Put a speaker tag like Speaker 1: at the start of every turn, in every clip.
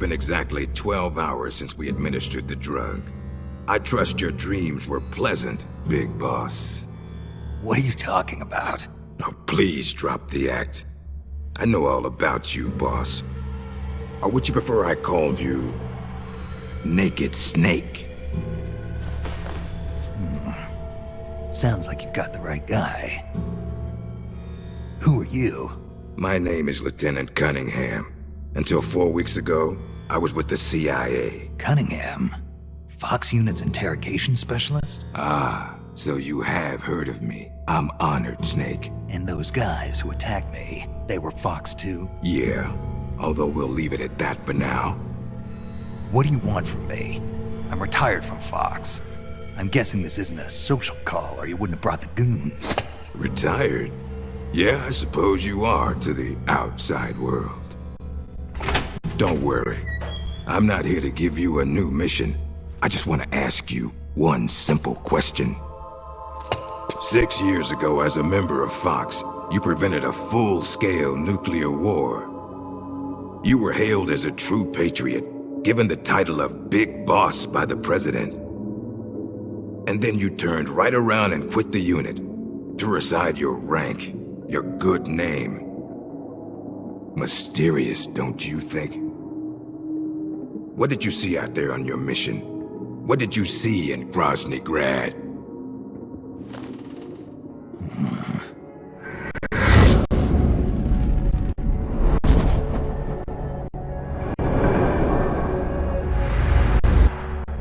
Speaker 1: been exactly 12 hours since we administered the drug. I trust your dreams were pleasant, Big Boss.
Speaker 2: What are you talking about?
Speaker 1: Oh, please drop the act. I know all about you, boss. Or would you prefer I called you Naked Snake?
Speaker 2: Sounds like you've got the right guy. Who are you?
Speaker 1: My name is Lieutenant Cunningham. Until 4 weeks ago, I was with the CIA.
Speaker 2: Cunningham? Fox Unit's interrogation specialist?
Speaker 1: Ah, so you have heard of me. I'm honored, Snake.
Speaker 2: And those guys who attacked me, they were Fox too?
Speaker 1: Yeah, although we'll leave it at that for now.
Speaker 2: What do you want from me? I'm retired from Fox. I'm guessing this isn't a social call, or you wouldn't have brought the goons.
Speaker 1: Retired? Yeah, I suppose you are to the outside world. Don't worry. I'm not here to give you a new mission. I just want to ask you one simple question. 6 years ago, as a member of Fox, you prevented a full-scale nuclear war. You were hailed as a true patriot, given the title of Big Boss by the President. And then you turned right around and quit the unit, threw aside your rank, your good name. Mysterious, don't you think? What did you see out there on your mission? What did you see in Grozny Grad?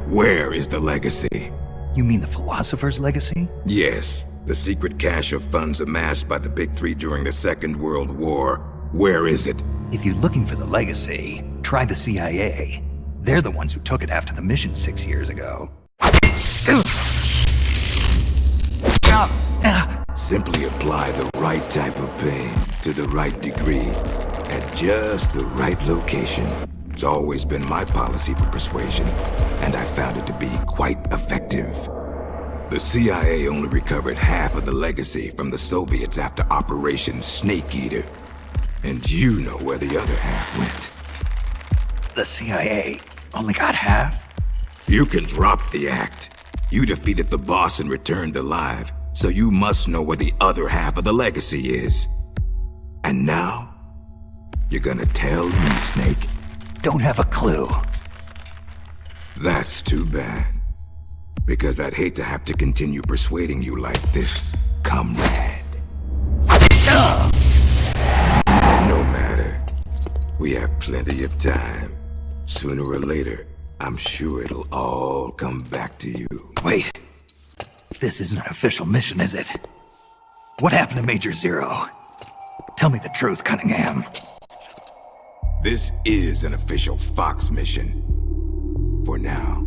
Speaker 1: Where is the legacy?
Speaker 2: You mean the Philosopher's Legacy?
Speaker 1: Yes, the secret cache of funds amassed by the Big Three during the Second World War. Where is it?
Speaker 2: If you're looking for the legacy, try the CIA. They're the ones who took it after the mission 6 years ago.
Speaker 1: Simply apply the right type of pain to the right degree at just the right location. It's always been my policy for persuasion, and I found it to be quite effective. The CIA only recovered half of the legacy from the Soviets after Operation Snake Eater. And you know where the other half went.
Speaker 2: The CIA only got half?
Speaker 1: You can drop the act. You defeated the boss and returned alive, so you must know where the other half of the legacy is. And now, you're gonna tell me, Snake?
Speaker 2: Don't have a clue.
Speaker 1: That's too bad. Because I'd hate to have to continue persuading you like this, comrade. No matter. We have plenty of time. Sooner or later, I'm sure it'll all come back to you.
Speaker 2: Wait. This isn't an official mission, is it? What happened to Major Zero? Tell me the truth, Cunningham.
Speaker 1: This is an official Fox mission. For now.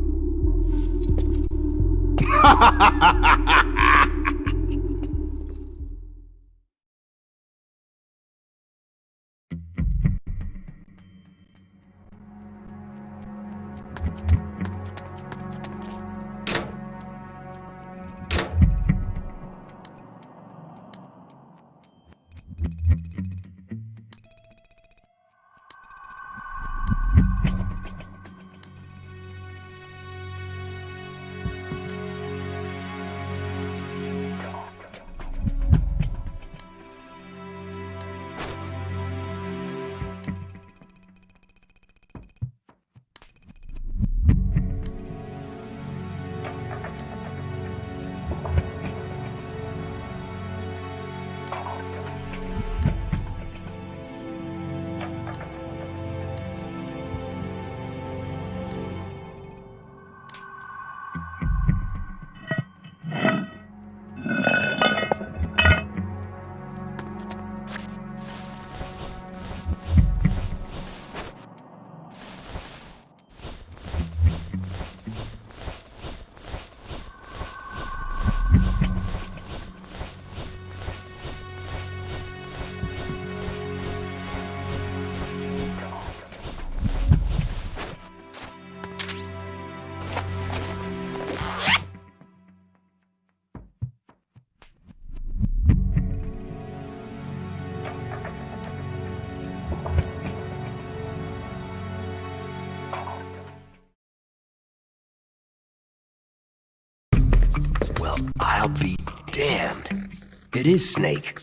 Speaker 3: I'll be damned. It is Snake.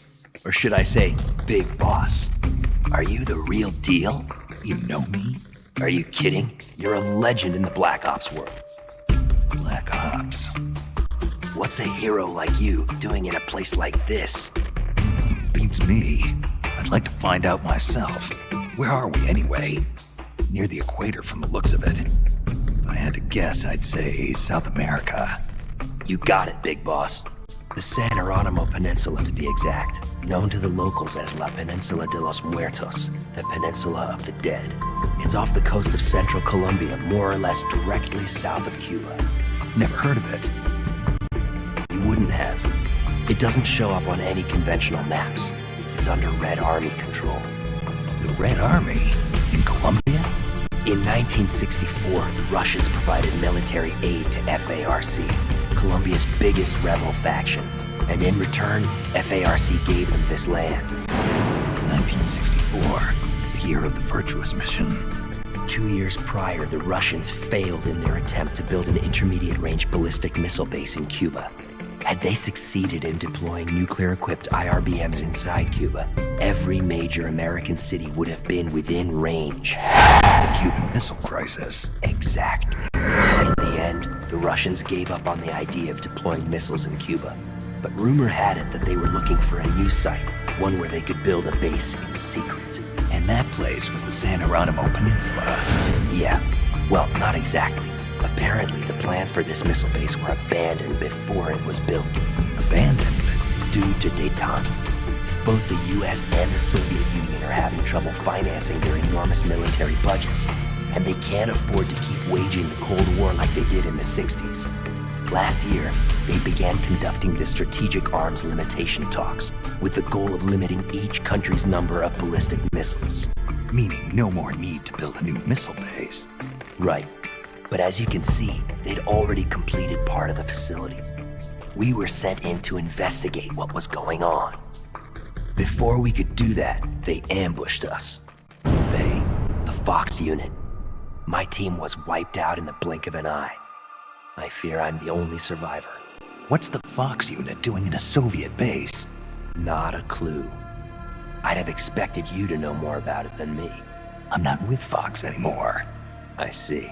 Speaker 3: Or should I say, Big Boss. Are you the real deal?
Speaker 2: You know me?
Speaker 3: Are you kidding? You're a legend in the Black Ops world.
Speaker 2: Black Ops.
Speaker 3: What's a hero like you doing in a place like this?
Speaker 2: Beats me. I'd like to find out myself. Where are we anyway? Near the equator from the looks of it. If I had to guess, I'd say South America.
Speaker 3: You got it, Big Boss. The San Geronimo Peninsula, to be exact, known to the locals as La Peninsula de los Muertos, the Peninsula of the Dead. It's off the coast of central Colombia, more or less directly south of Cuba.
Speaker 2: Never heard of it.
Speaker 3: You wouldn't have. It doesn't show up on any conventional maps. It's under Red Army control.
Speaker 2: The Red Army? In Colombia?
Speaker 3: In 1964, the Russians provided military aid to FARC, Colombia's biggest rebel faction, and in return, FARC gave them this land.
Speaker 2: 1964, the year of the Virtuous Mission.
Speaker 3: 2 years prior, the Russians failed in their attempt to build an intermediate-range ballistic missile base in Cuba. Had they succeeded in deploying nuclear-equipped IRBMs inside Cuba, every major American city would have been within range.
Speaker 2: The Cuban Missile Crisis.
Speaker 3: Exactly. In the end, the Russians gave up on the idea of deploying missiles in Cuba. But rumor had it that they were looking for a new site, one where they could build a base in secret.
Speaker 2: And that place was the San Geronimo Peninsula.
Speaker 3: Yeah. Well, not exactly. Apparently, the plans for this missile base were abandoned before it was built.
Speaker 2: Abandoned?
Speaker 3: Due to détente. Both the US and the Soviet Union are having trouble financing their enormous military budgets, and they can't afford to keep waging the Cold War like they did in the 60s. Last year, they began conducting the strategic arms limitation talks, with the goal of limiting each country's number of ballistic missiles.
Speaker 2: Meaning no more need to build a new missile base.
Speaker 3: Right. But as you can see, they'd already completed part of the facility. We were sent in to investigate what was going on. Before we could do that, they ambushed us.
Speaker 2: They?
Speaker 3: The Fox unit. My team was wiped out in the blink of an eye. I fear I'm the only survivor.
Speaker 2: What's the Fox unit doing in a Soviet base?
Speaker 3: Not a clue. I'd have expected you to know more about it than me.
Speaker 2: I'm not with Fox anymore.
Speaker 3: I see.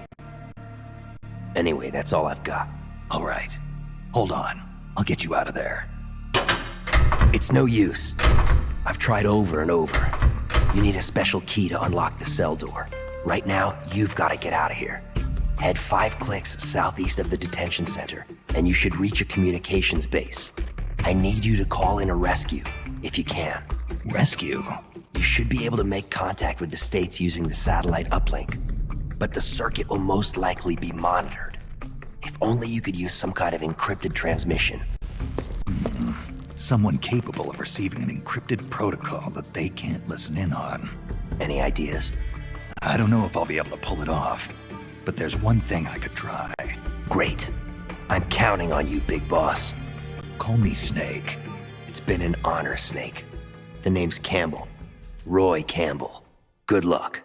Speaker 3: Anyway, that's all I've got.
Speaker 2: All right. Hold on. I'll get you out of there.
Speaker 3: It's no use. I've tried over and over. You need a special key to unlock the cell door. Right now, you've got to get out of here. Head 5 clicks southeast of the detention center, and you should reach a communications base. I need you to call in a rescue, if you can.
Speaker 2: Rescue?
Speaker 3: You should be able to make contact with the States using the satellite uplink, but the circuit will most likely be monitored. If only you could use some kind of encrypted transmission.
Speaker 2: Someone capable of receiving an encrypted protocol that they can't listen in on.
Speaker 3: Any ideas?
Speaker 2: I don't know if I'll be able to pull it off, but there's one thing I could try.
Speaker 3: Great. I'm counting on you, Big Boss.
Speaker 2: Call me Snake.
Speaker 3: It's been an honor, Snake. The name's Campbell. Roy Campbell. Good luck.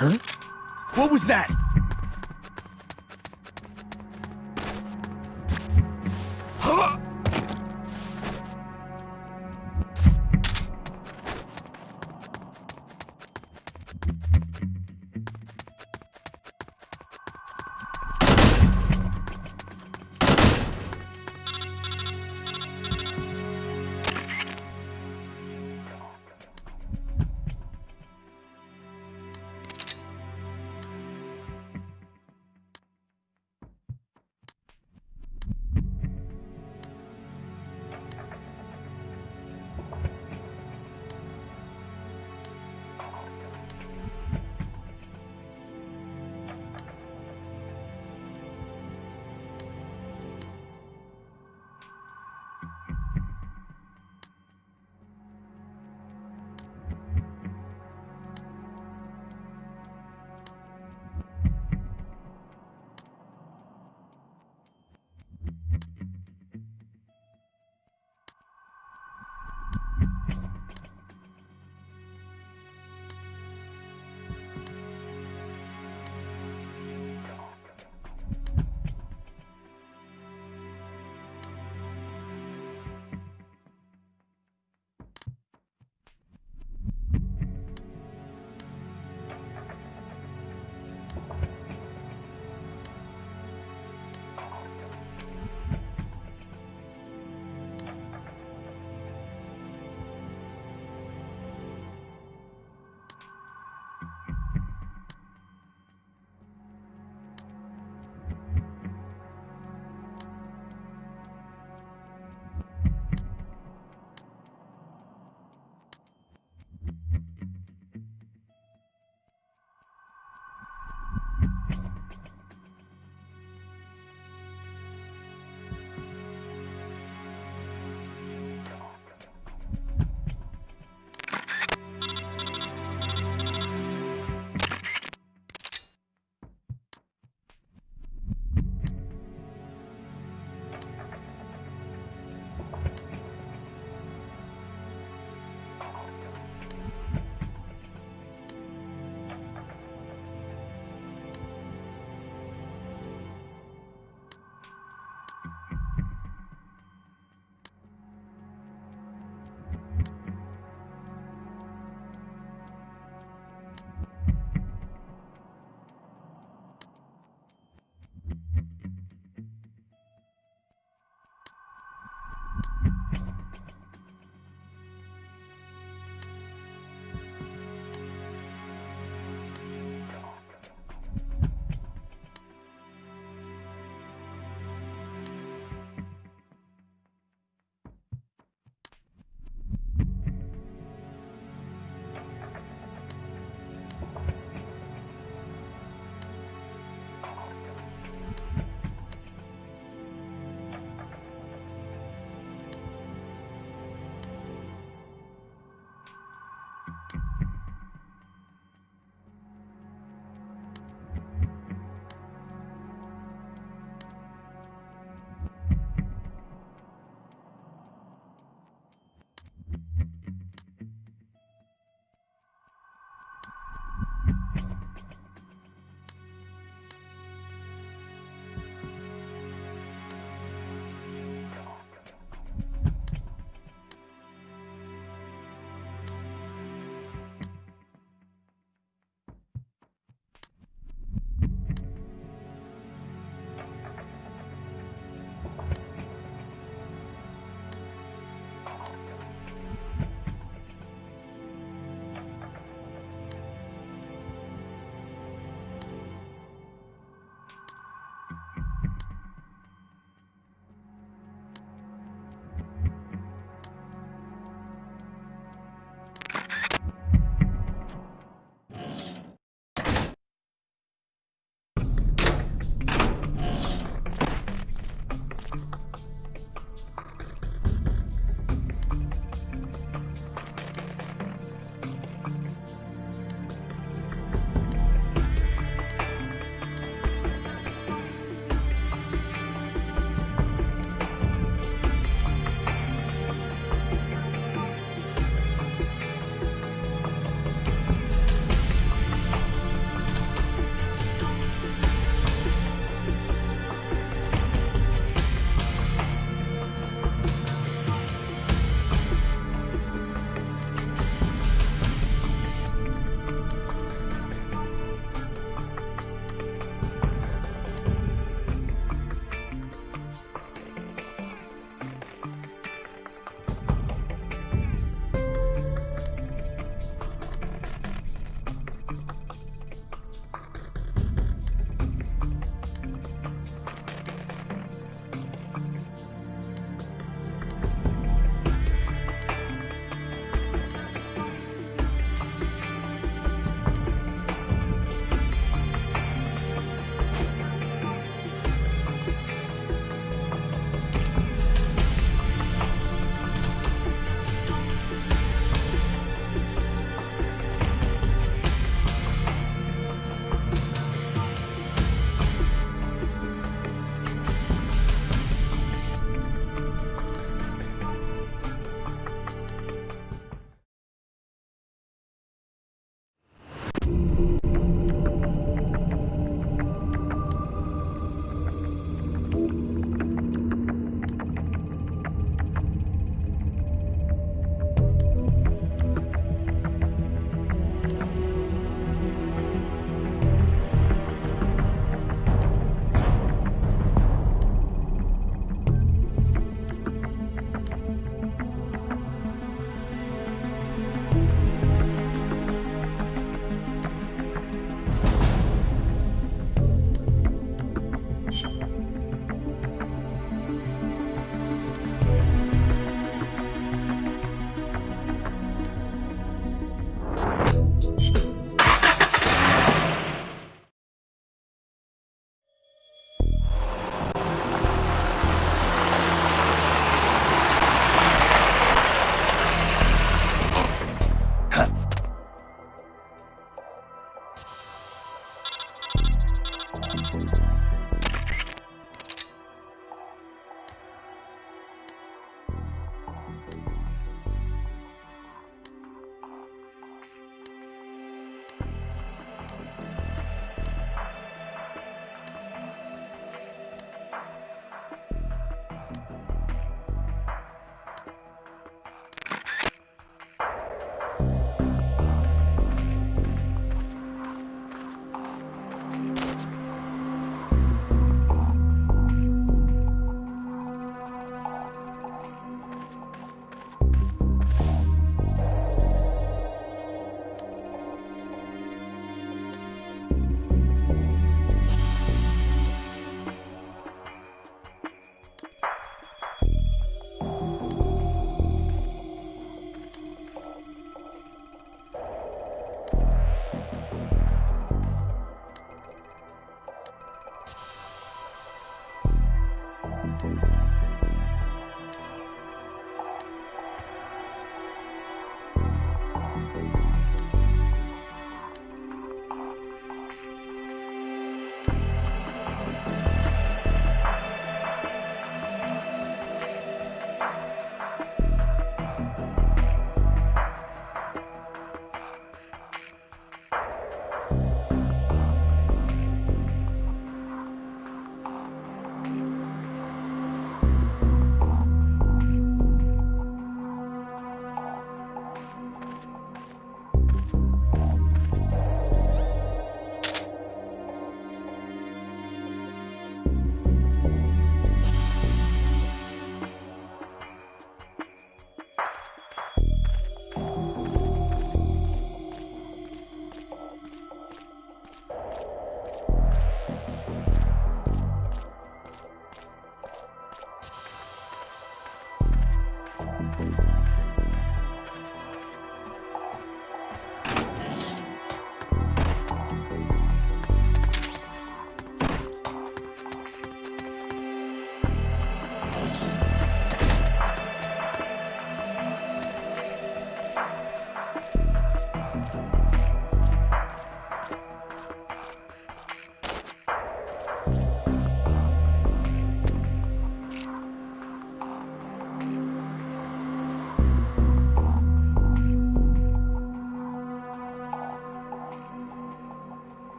Speaker 4: Huh? What was that?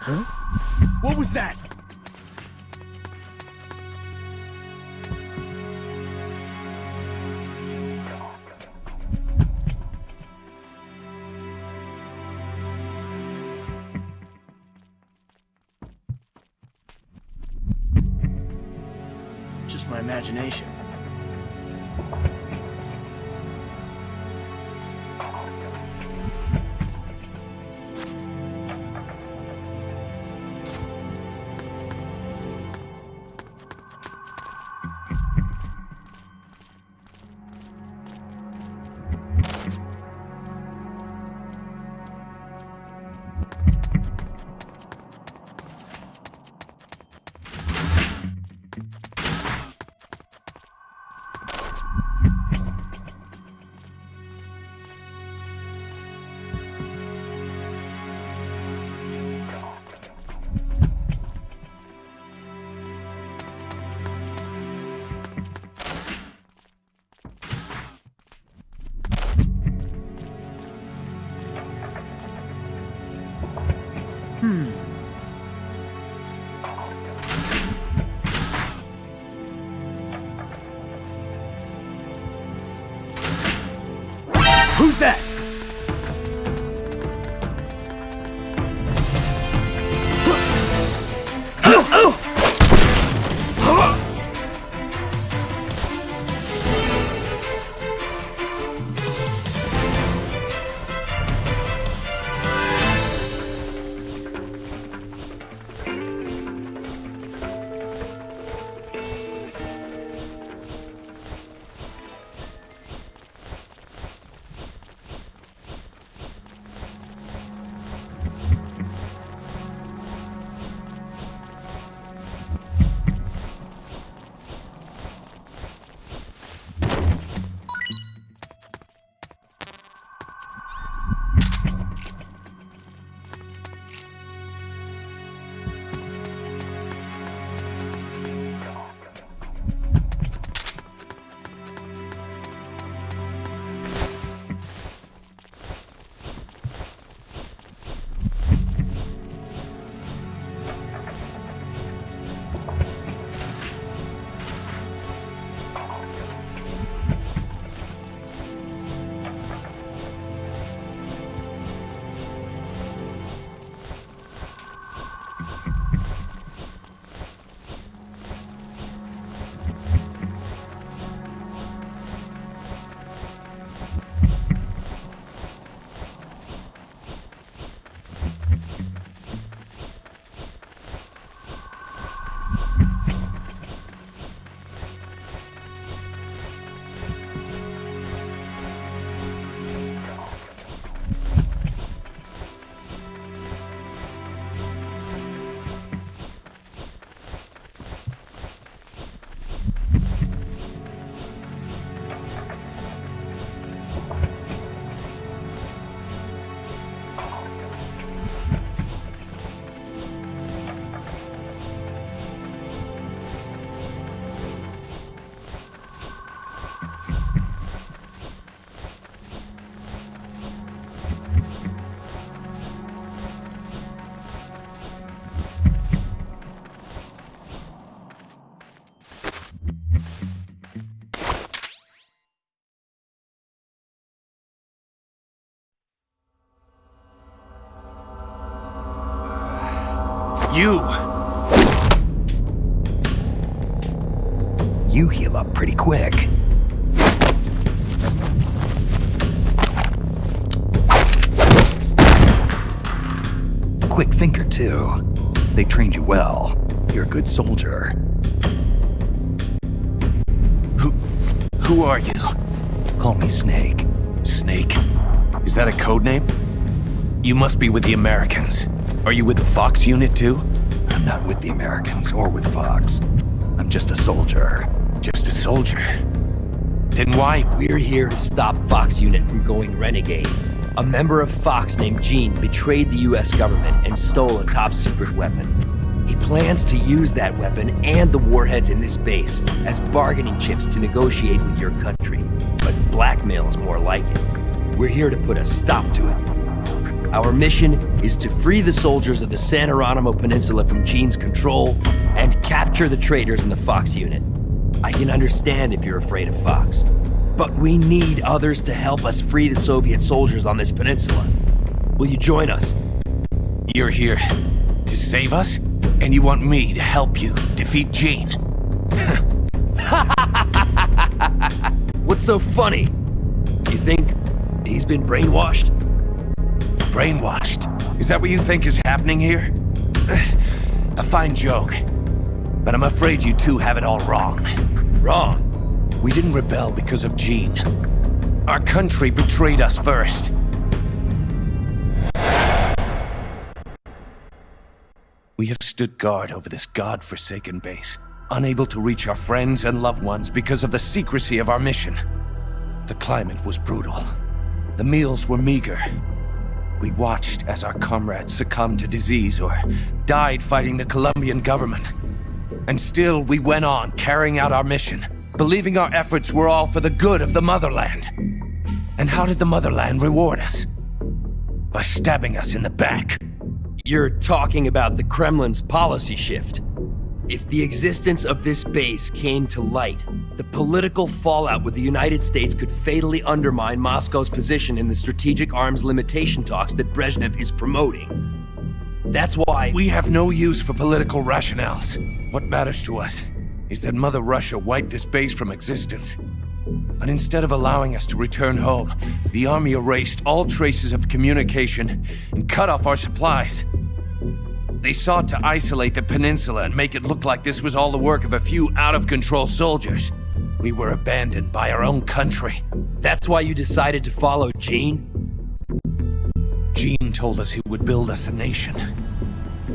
Speaker 4: What was that? Just my imagination. Who's that?
Speaker 2: You heal up pretty quick. Quick thinker, too. They trained you well. You're a good soldier.
Speaker 5: Who are you?
Speaker 2: Call me Snake.
Speaker 5: Snake? Is that a code name? You must be with the Americans. Are you with the Fox unit too?
Speaker 2: I'm not with the Americans or with Fox. I'm just a soldier.
Speaker 5: Just a soldier? Then why?
Speaker 3: We're here to stop Fox Unit from going renegade. A member of Fox named Gene betrayed the US government and stole a top-secret weapon. He plans to use that weapon and the warheads in this base as bargaining chips to negotiate with your country. But blackmail's more like it. We're here to put a stop to it. Our mission is to free the soldiers of the San Geronimo Peninsula from Gene's control and capture the traitors in the Fox unit. I can understand if you're afraid of Fox, but we need others to help us free the Soviet soldiers on this peninsula. Will you join us?
Speaker 5: You're here to save us? And you want me to help you defeat Gene?
Speaker 3: What's so funny? You think he's been brainwashed?
Speaker 5: Brainwashed? Is that what you think is happening here? A fine joke. But I'm afraid you two have it all wrong. Wrong. We didn't rebel because of Gene. Our country betrayed us first. We have stood guard over this god-forsaken base, unable to reach our friends and loved ones because of the secrecy of our mission. The climate was brutal. The meals were meager. We watched as our comrades succumbed to disease or died fighting the Colombian government. And still, we went on carrying out our mission, believing our efforts were all for the good of the motherland. And how did the motherland reward us? By stabbing us in the back.
Speaker 3: You're talking about the Kremlin's policy shift. If the existence of this base came to light, the political fallout with the United States could fatally undermine Moscow's position in the strategic arms limitation talks that Brezhnev is promoting. That's why
Speaker 5: We have no use for political rationales. What matters to us is that Mother Russia wiped this base from existence. And instead of allowing us to return home, the army erased all traces of communication and cut off our supplies. They sought to isolate the peninsula and make it look like this was all the work of a few out-of-control soldiers. We were abandoned by our own country.
Speaker 3: That's why you decided to follow Gene?
Speaker 5: Gene told us he would build us a nation.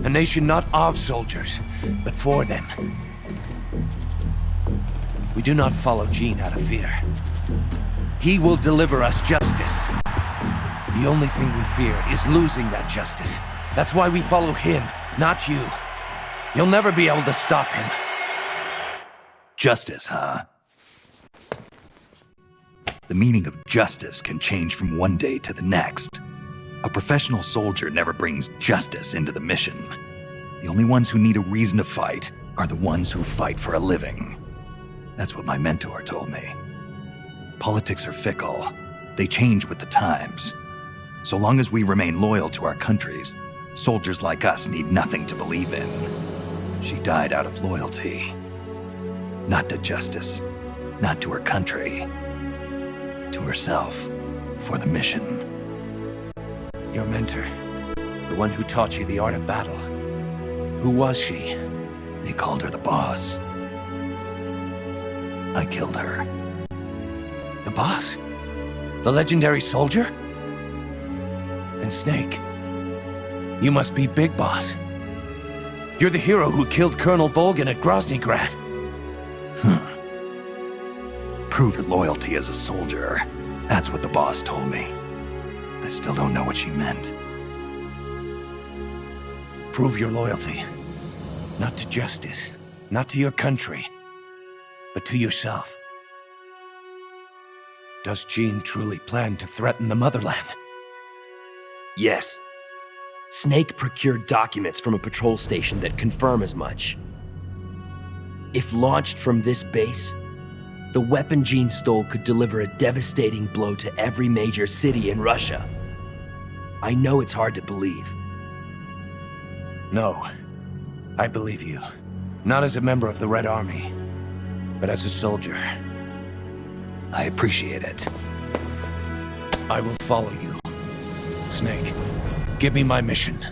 Speaker 5: A nation not of soldiers, but for them. We do not follow Gene out of fear. He will deliver us justice. The only thing we fear is losing that justice. That's why we follow him, not you. You'll never be able to stop him.
Speaker 2: Justice, huh? The meaning of justice can change from one day to the next. A professional soldier never brings justice into the mission. The only ones who need a reason to fight are the ones who fight for a living. That's what my mentor told me. Politics are fickle. They change with the times. So long as we remain loyal to our countries, soldiers like us need nothing to believe in. She died out of loyalty. Not to justice, not to her country. To herself, for the mission.
Speaker 5: Your mentor, the one who taught you the art of battle. Who was she?
Speaker 2: They called her the boss. I killed her.
Speaker 5: The boss? The legendary soldier? Then Snake, you must be Big Boss. You're the hero who killed Colonel Volgin at Groznygrad.
Speaker 2: Prove your loyalty as a soldier. That's what the boss told me. I still don't know what she meant.
Speaker 5: Prove your loyalty. Not to justice, not to your country, but to yourself. Does Gene truly plan to threaten the motherland?
Speaker 3: Yes. Snake procured documents from a patrol station that confirm as much. If launched from this base, the weapon Gene stole could deliver a devastating blow to every major city in Russia. I know it's hard to believe.
Speaker 5: No, I believe you. Not as a member of the Red Army, but as a soldier.
Speaker 2: I appreciate it.
Speaker 5: I will follow you. Snake, give me my mission.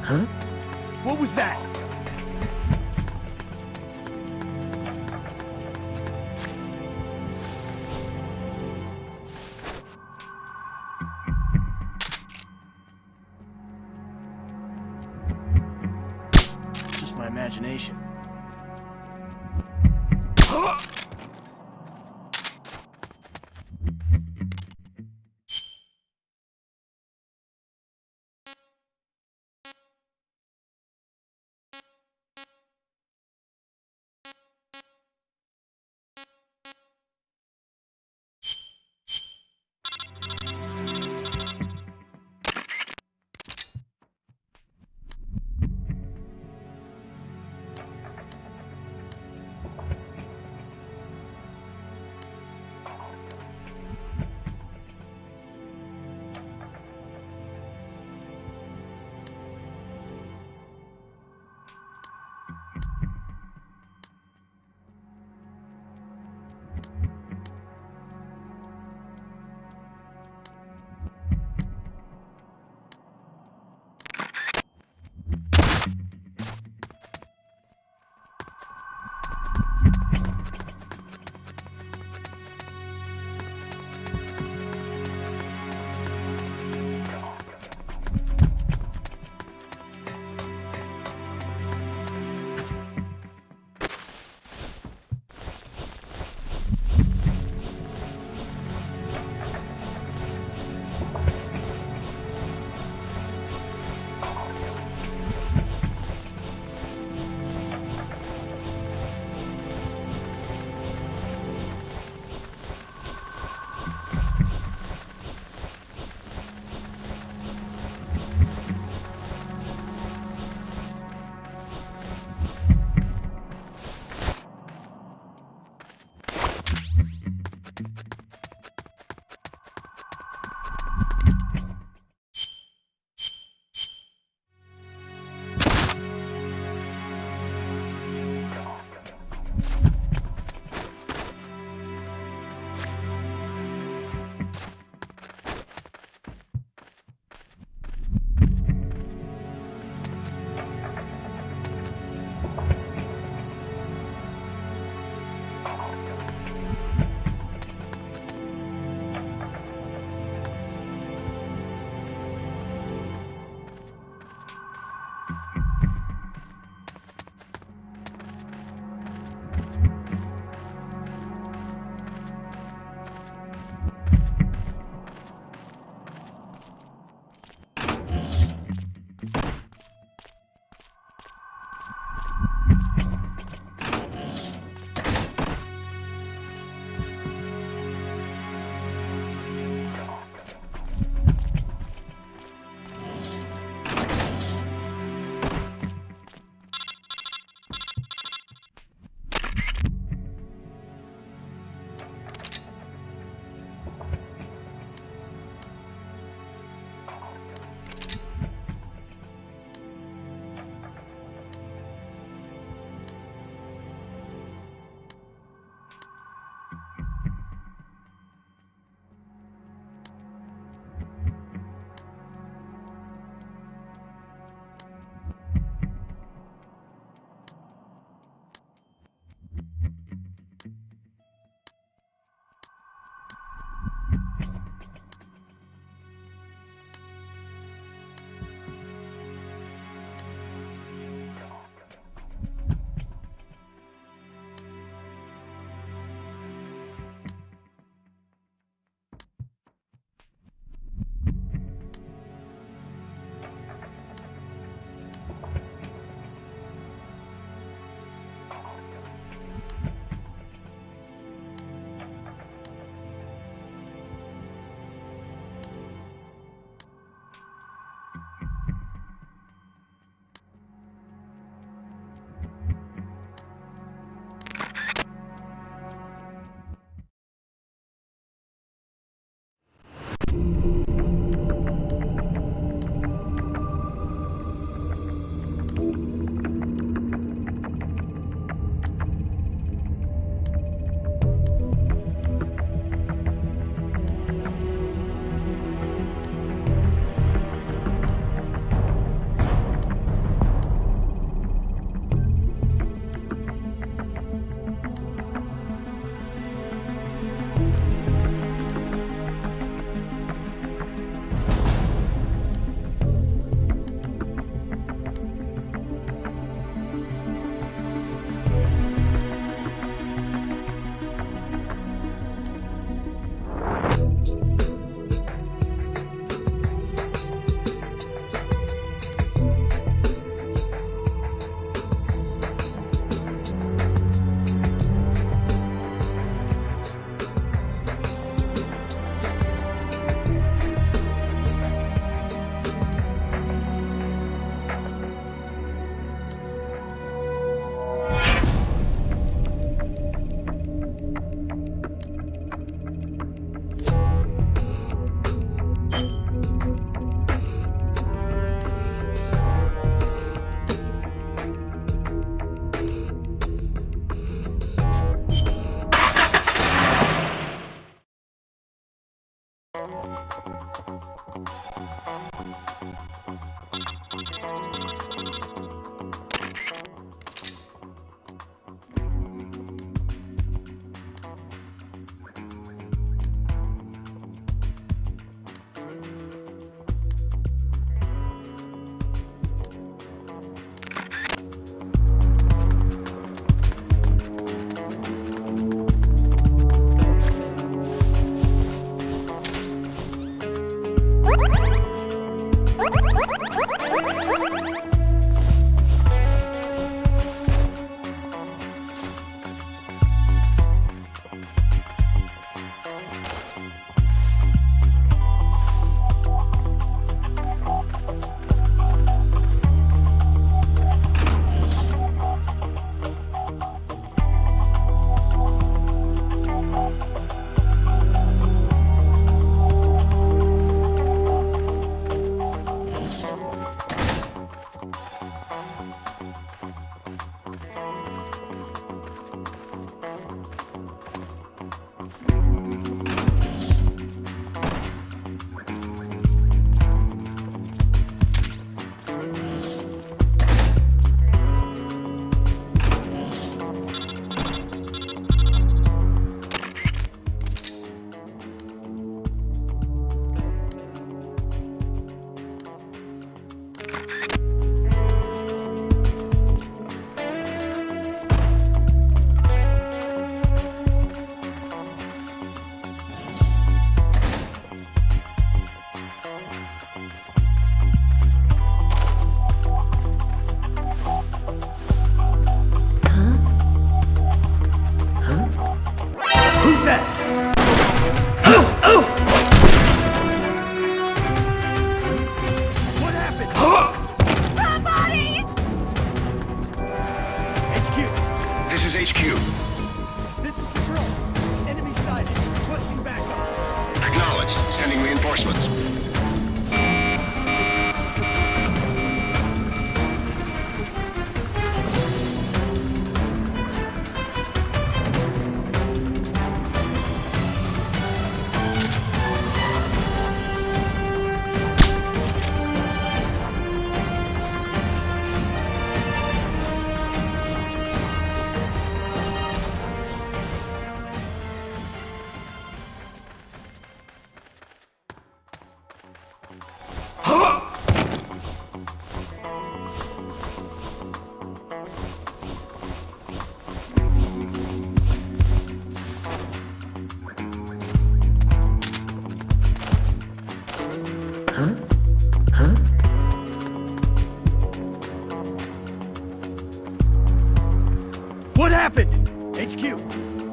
Speaker 4: What was that? Just my imagination.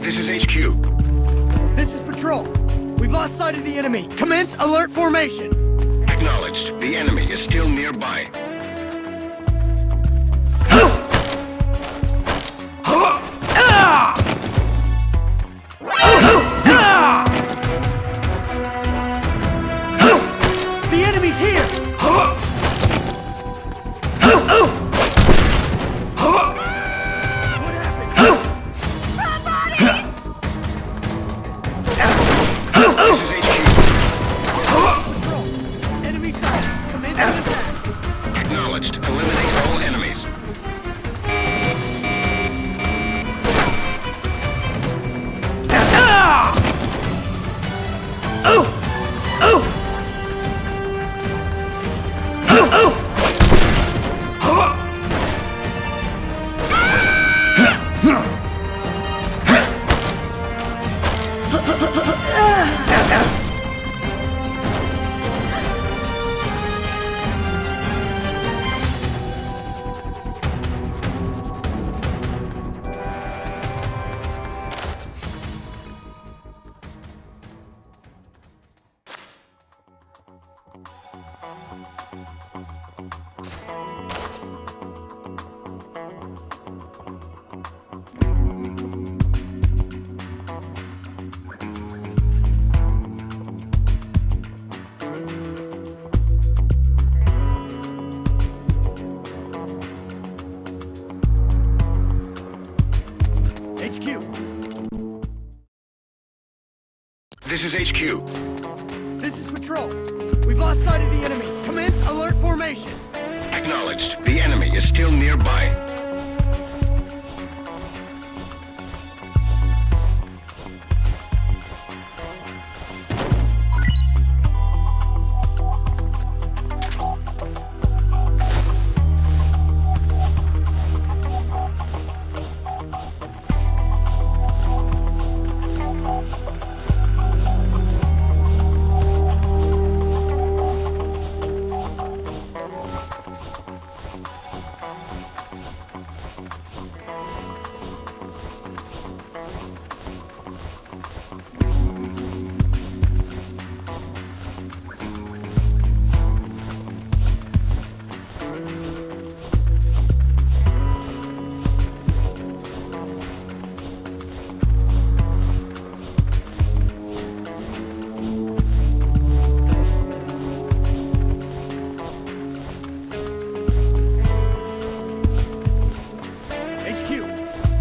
Speaker 6: This is HQ.
Speaker 4: This is Patrol. We've lost sight of the enemy. Commence alert formation.
Speaker 6: Acknowledged. The enemy is still nearby.
Speaker 4: The enemy's here! What happened?
Speaker 6: This is HQ.
Speaker 4: Patrol. Enemy sighted. Commence an attack.
Speaker 6: Acknowledged. Eliminate all enemies.
Speaker 4: HQ.
Speaker 6: This is HQ.
Speaker 4: This is Patrol. We've lost sight of the enemy. Commence alert formation.
Speaker 6: Acknowledged. The enemy is still nearby.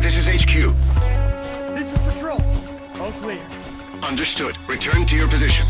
Speaker 6: This is HQ.
Speaker 4: This is Patrol. All clear.
Speaker 6: Understood. Return to your position.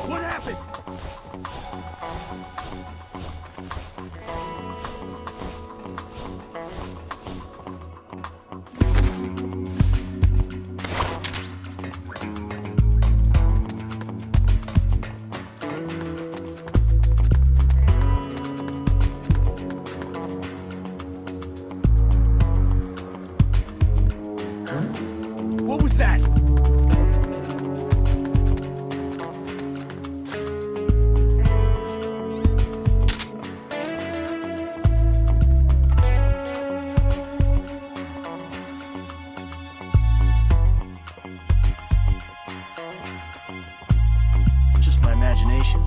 Speaker 4: What happened? What was that? Just my imagination.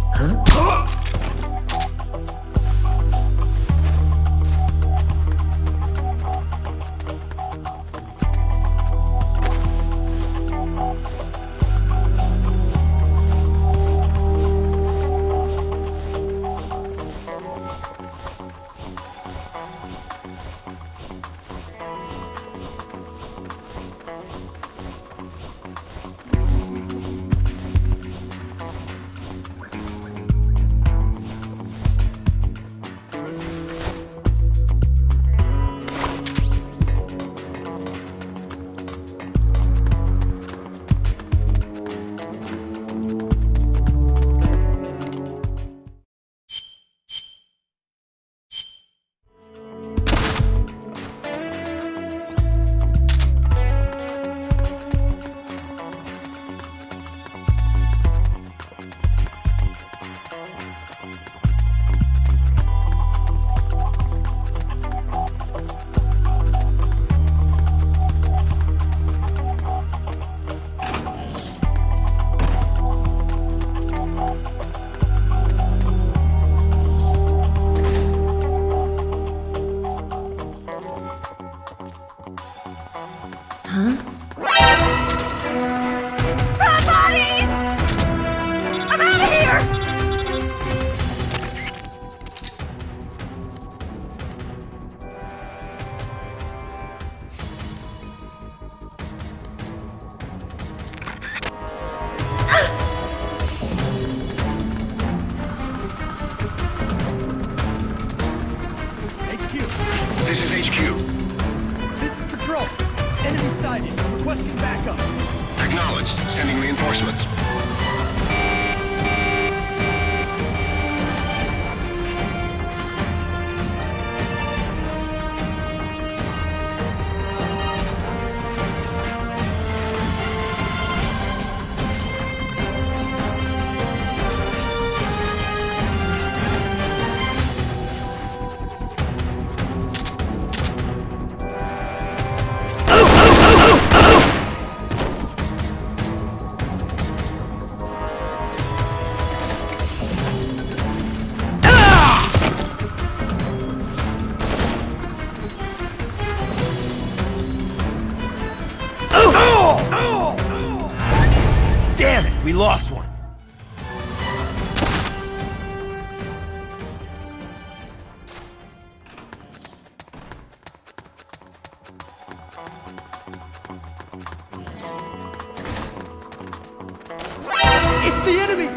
Speaker 7: Somebody! I'm out of here!
Speaker 4: HQ,
Speaker 6: This is HQ.
Speaker 4: this is Patrol. Enemy sighted. Requesting backup.
Speaker 6: Acknowledged. Sending reinforcements.
Speaker 5: Damn it, we lost one.
Speaker 4: It's the enemy!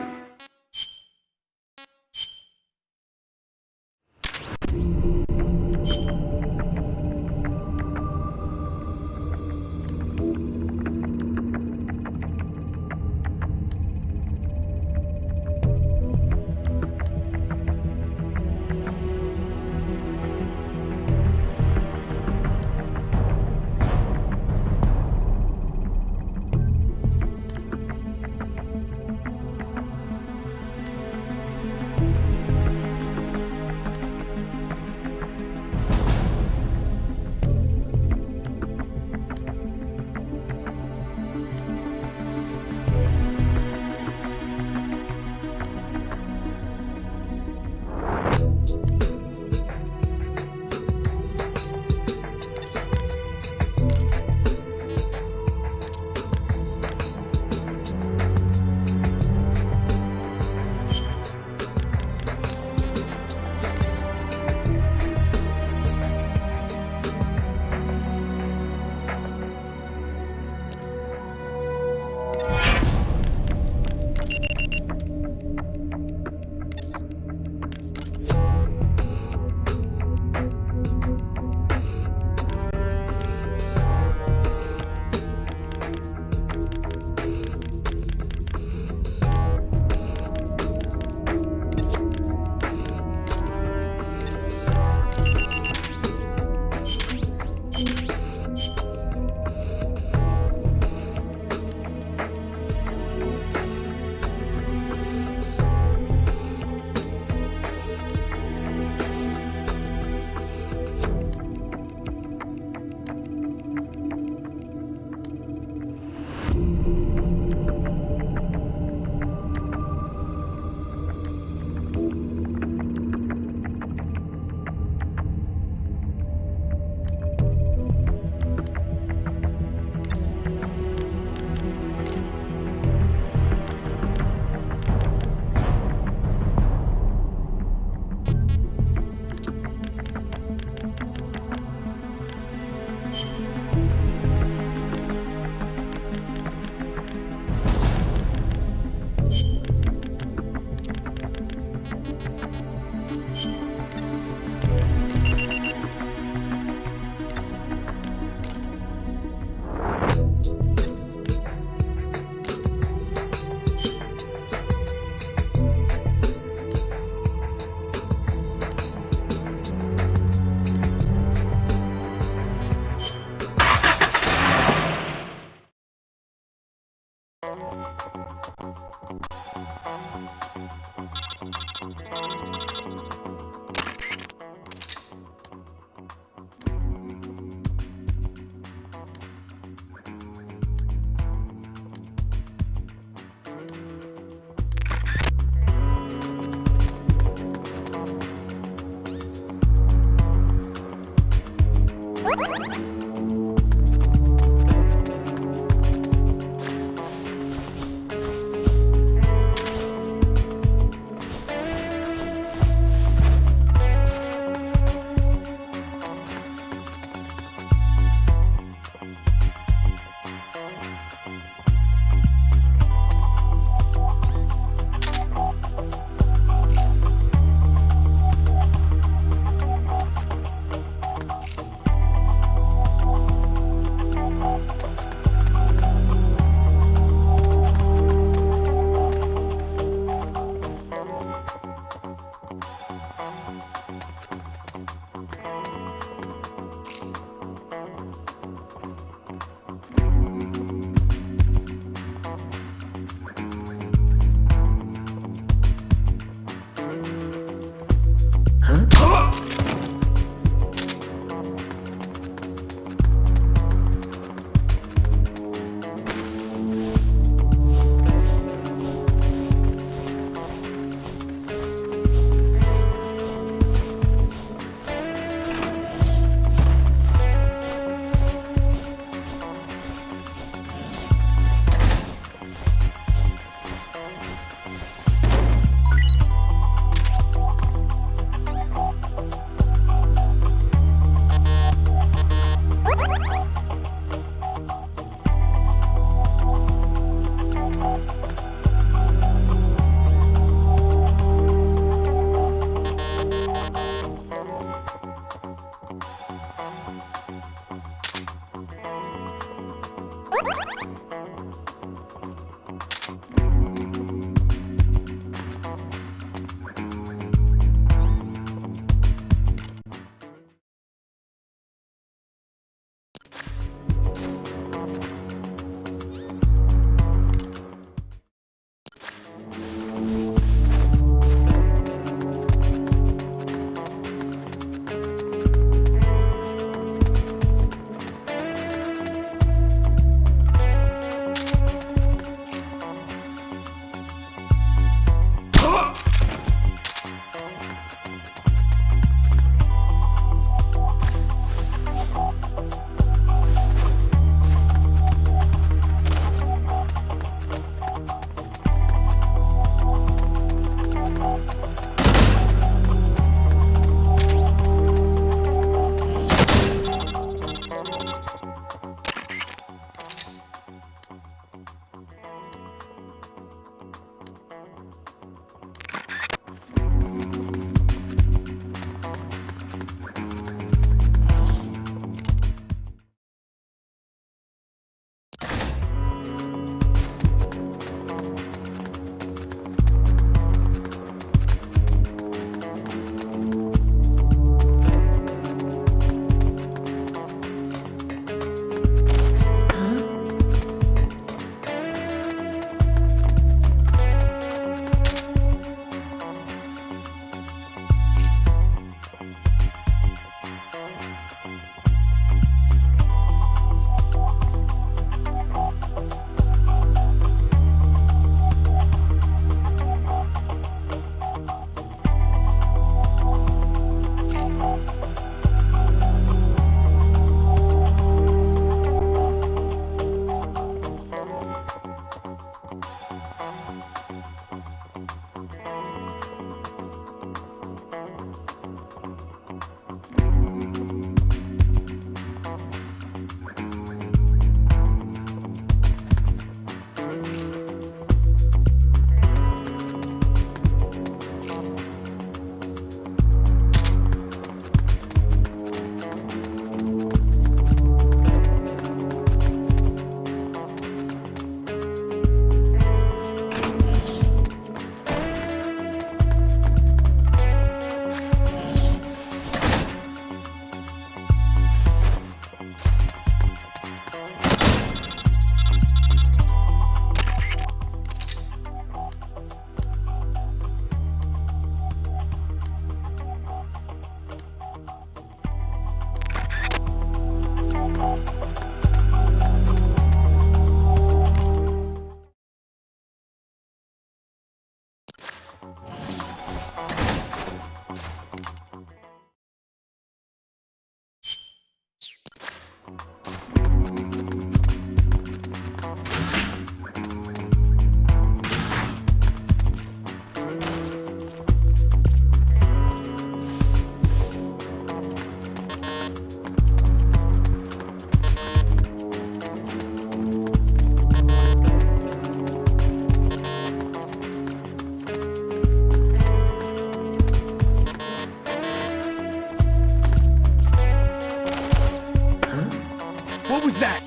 Speaker 4: What was that?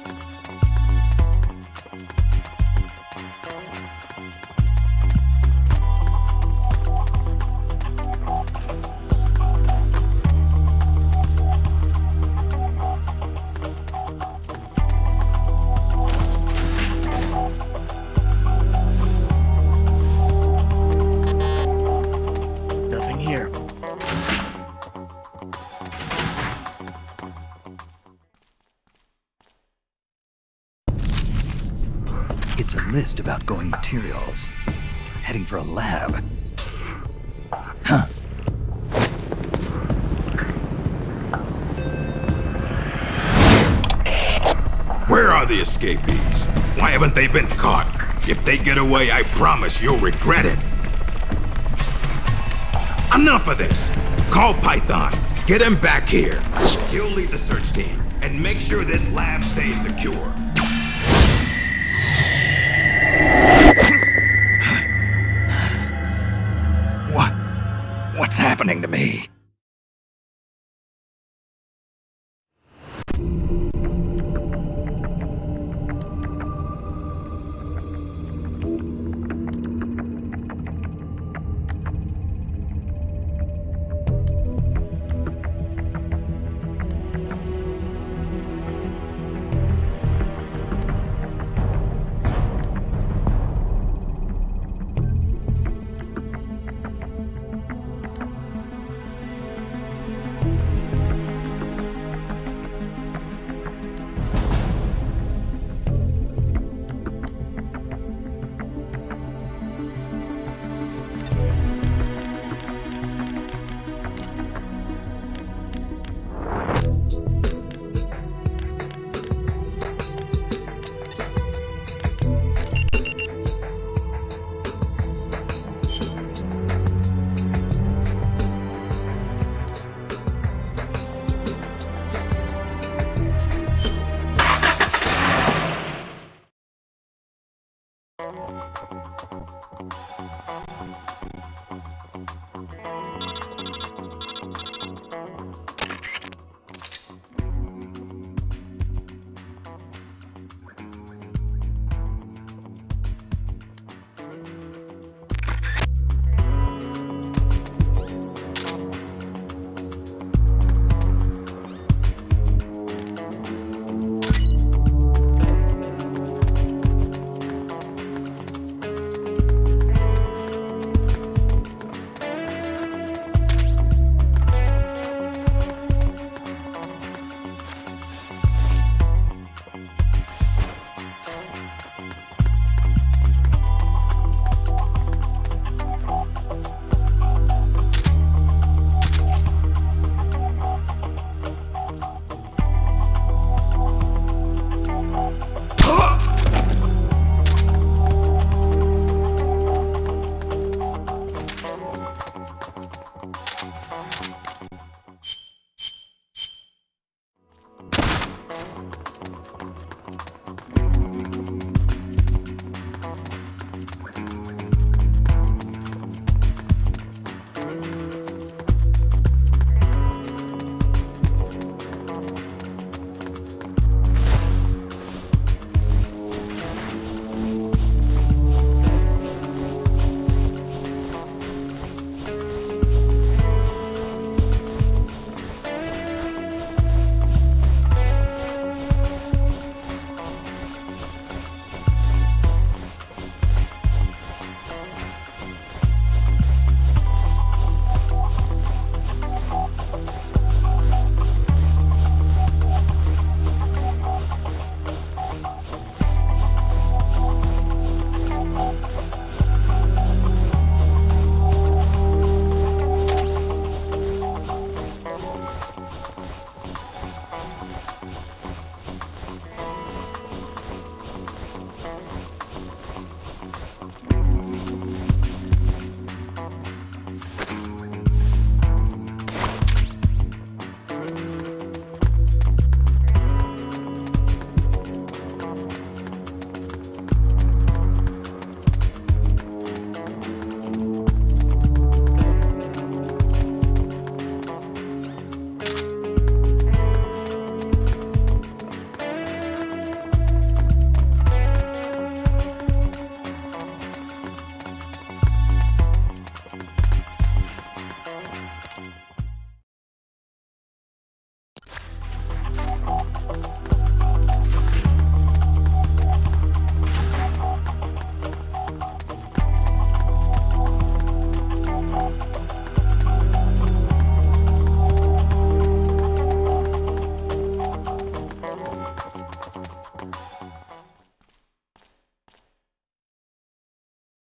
Speaker 4: Nothing here.
Speaker 2: It's a list of outgoing materials. Heading for a lab. Huh.
Speaker 1: Where are the escapees? Why haven't they been caught? If they get away, I promise you'll regret it. Enough of this! Call Python. Get him back here. He'll lead the search team and make sure this lab stays secure.
Speaker 2: What's happening to me?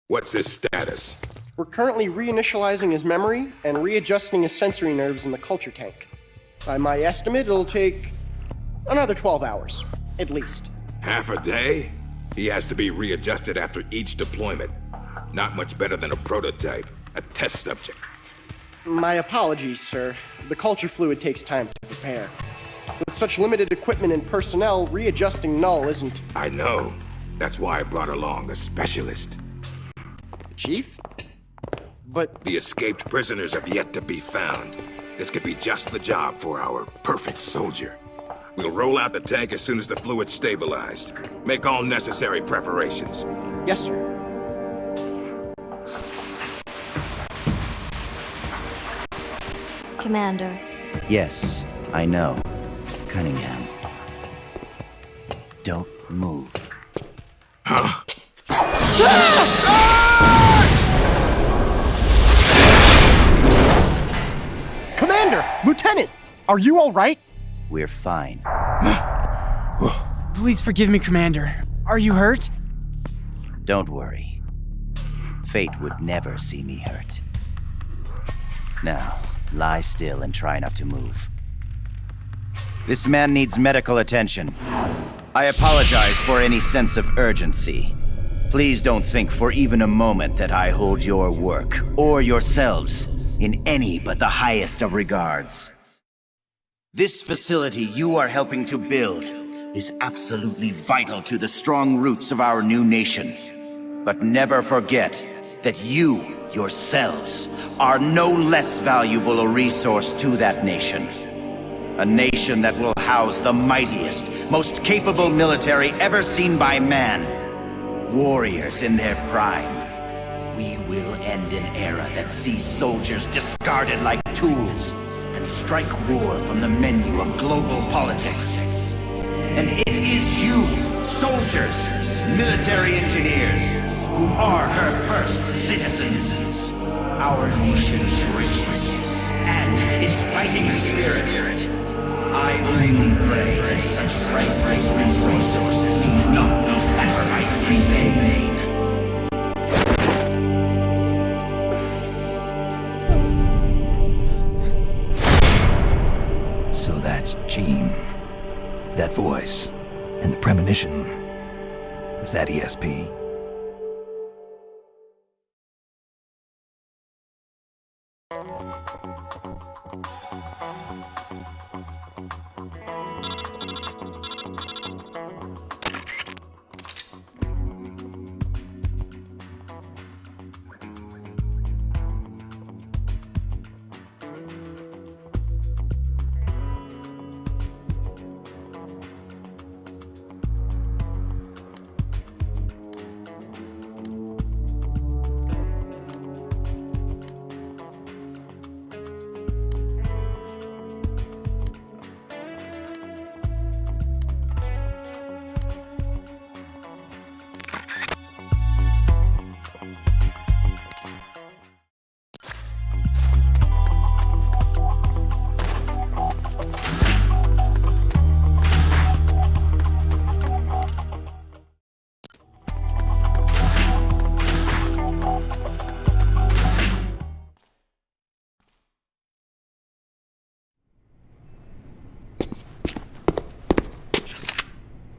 Speaker 1: What's his status?
Speaker 8: We're currently reinitializing his memory and readjusting his sensory nerves in the culture tank. By my estimate, it'll take another 12 hours, at least.
Speaker 1: Half a day? He has to be readjusted after each deployment. Not much better than a prototype, a test subject.
Speaker 8: My apologies, sir. The culture fluid takes time to prepare. With such limited equipment and personnel, readjusting Null isn't...
Speaker 1: I know. That's why I brought along a specialist.
Speaker 8: Chief? But...
Speaker 1: The escaped prisoners have yet to be found. This could be just the job for our perfect soldier. We'll roll out the tank as soon as the fluid's stabilized. Make all necessary preparations.
Speaker 8: Yes, sir.
Speaker 7: Commander.
Speaker 9: Yes, I know. Cunningham. Don't move.
Speaker 1: Huh?
Speaker 8: Commander! Lieutenant! Are you all right?
Speaker 9: We're fine.
Speaker 4: Please forgive me, Commander. Are you hurt?
Speaker 9: Don't worry. Fate would never see me hurt. Now, lie still and try not to move. This man needs medical attention. I apologize for any sense of urgency. Please don't think for even a moment that I hold your work, or yourselves, in any but the highest of regards. This facility you are helping to build is absolutely vital to the strong roots of our new nation. But never forget that you, yourselves, are no less valuable a resource to that nation. A nation that will house the mightiest, most capable military ever seen by man. Warriors in their prime. We will end an era that sees soldiers discarded like tools and strike war from the menu of global politics. And it is you, soldiers, military engineers, who are her first citizens. Our nation's riches and its fighting spirit. I only pray that such priceless resources do not be sacrificed in vain.
Speaker 2: So that's Gene. That voice. And the premonition. Is that ESP?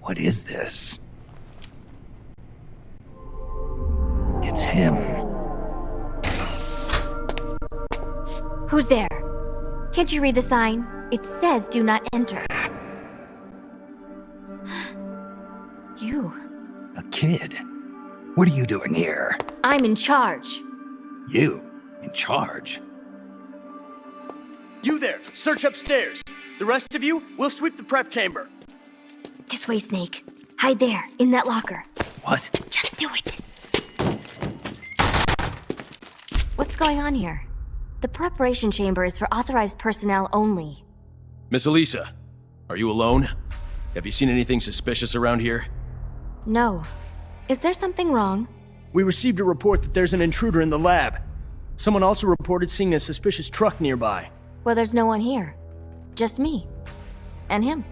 Speaker 2: What is this? It's him.
Speaker 7: Who's there? Can't you read the sign? It says do not enter. You.
Speaker 2: A kid? What are you doing here?
Speaker 7: I'm in charge.
Speaker 2: You? In charge?
Speaker 4: You there, search upstairs. The rest of you, we'll sweep the prep chamber.
Speaker 7: This way, Snake. Hide there, in that locker.
Speaker 2: What?
Speaker 7: Just do it. What's going on here? The preparation chamber is for authorized personnel only.
Speaker 5: Miss Elisa, are you alone?
Speaker 4: Have you seen anything suspicious around here?
Speaker 7: No. Is there something wrong?
Speaker 4: We received a report that there's an intruder in the lab. Someone also reported seeing a suspicious truck nearby.
Speaker 7: Well, there's no one here. Just me. And him.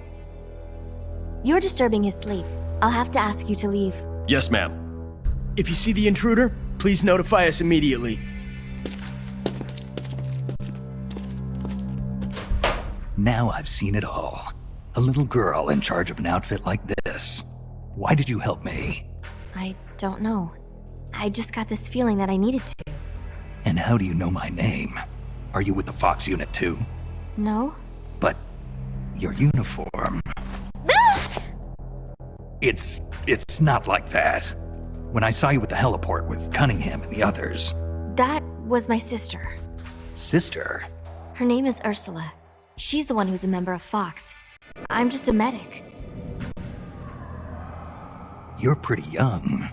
Speaker 7: You're disturbing his sleep. I'll have to ask you to leave.
Speaker 4: Yes, ma'am. If you see the intruder, please notify us immediately.
Speaker 2: Now I've seen it all. A little girl in charge of an outfit like this. Why did you help me?
Speaker 7: I don't know. I just got this feeling that I needed to.
Speaker 2: And how do you know my name? Are you with the Fox unit too?
Speaker 7: No?
Speaker 2: But your uniform... It's not like that. When I saw you at the heliport with Cunningham and the others...
Speaker 7: That was my sister.
Speaker 2: Sister?
Speaker 7: Her name is Ursula. She's the one who's a member of Fox. I'm just a medic.
Speaker 2: You're pretty young.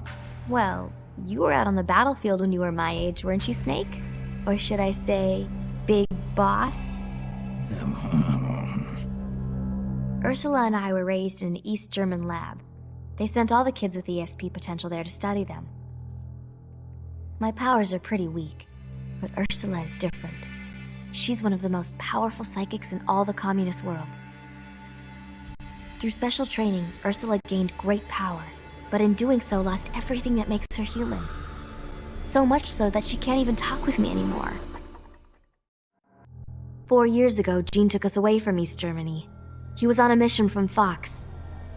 Speaker 7: Well, you were out on the battlefield when you were my age, weren't you, Snake? Or should I say, Big Boss? Ursula and I were raised in an East German lab. They sent all the kids with ESP potential there to study them. My powers are pretty weak, but Ursula is different. She's one of the most powerful psychics in all the communist world. Through special training, Ursula gained great power, but in doing so lost everything that makes her human. So much so that she can't even talk with me anymore. 4 years ago, Gene took us away from East Germany. He was on a mission from Fox.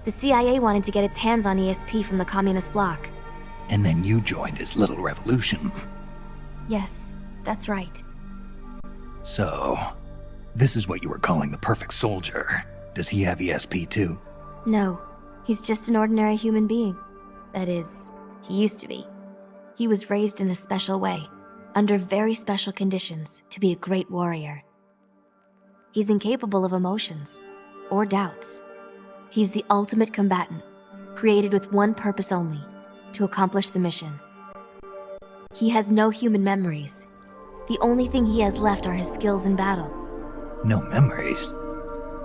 Speaker 7: The CIA wanted to get its hands on ESP from the communist bloc.
Speaker 2: And then you joined his little revolution.
Speaker 7: Yes, that's right.
Speaker 2: So, this is what you were calling the perfect soldier. Does he have ESP too?
Speaker 7: No, he's just an ordinary human being. That is, he used to be. He was raised in a special way, under very special conditions, to be a great warrior. He's incapable of emotions, or doubts. He's the ultimate combatant, created with one purpose only, to accomplish the mission. He has no human memories. The only thing he has left are his skills in battle.
Speaker 2: No memories?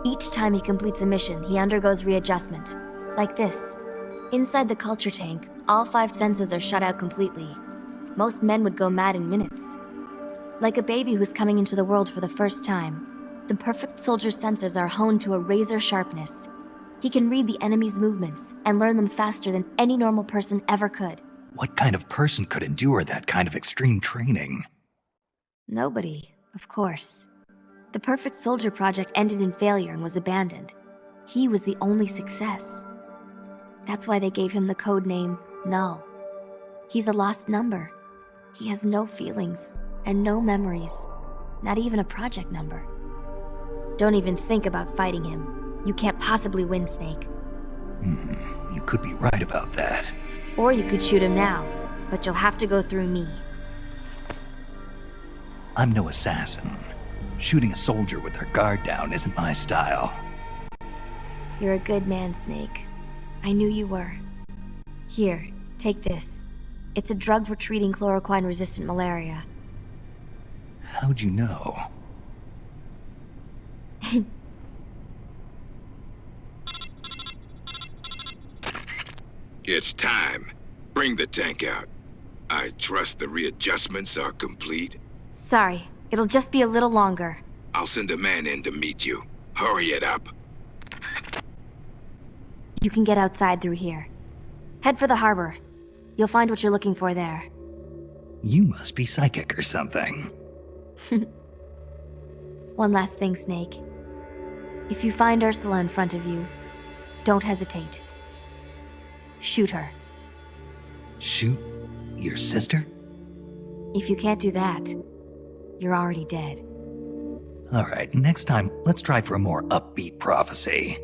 Speaker 7: Each time he completes a mission, he undergoes readjustment. Like this. Inside the culture tank, all 5 senses are shut out completely. Most men would go mad in minutes. Like a baby who's coming into the world for the first time, the perfect soldier's sensors are honed to a razor sharpness. He can read the enemy's movements and learn them faster than any normal person ever could.
Speaker 2: What kind of person could endure that kind of extreme training?
Speaker 7: Nobody, of course. The Perfect Soldier project ended in failure and was abandoned. He was the only success. That's why they gave him the code name Null. He's a lost number. He has no feelings and no memories, not even a project number. Don't even think about fighting him. You can't possibly win, Snake.
Speaker 2: You could be right about that.
Speaker 7: Or you could shoot him now, but you'll have to go through me.
Speaker 2: I'm no assassin. Shooting a soldier with their guard down isn't my style.
Speaker 7: You're a good man, Snake. I knew you were. Here, take this. It's a drug for treating chloroquine-resistant malaria.
Speaker 2: How'd you know?
Speaker 1: It's time. Bring the tank out. I trust the readjustments are complete.
Speaker 7: Sorry, it'll just be a little longer.
Speaker 1: I'll send a man in to meet you. Hurry it up.
Speaker 7: You can get outside through here. Head for the harbor. You'll find what you're looking for there.
Speaker 2: You must be psychic or something.
Speaker 7: One last thing, Snake. If you find Ursula in front of you, don't hesitate. Shoot her.
Speaker 2: Shoot your sister?
Speaker 7: If you can't do that, you're already dead.
Speaker 2: All right, next time, let's try for a more upbeat prophecy.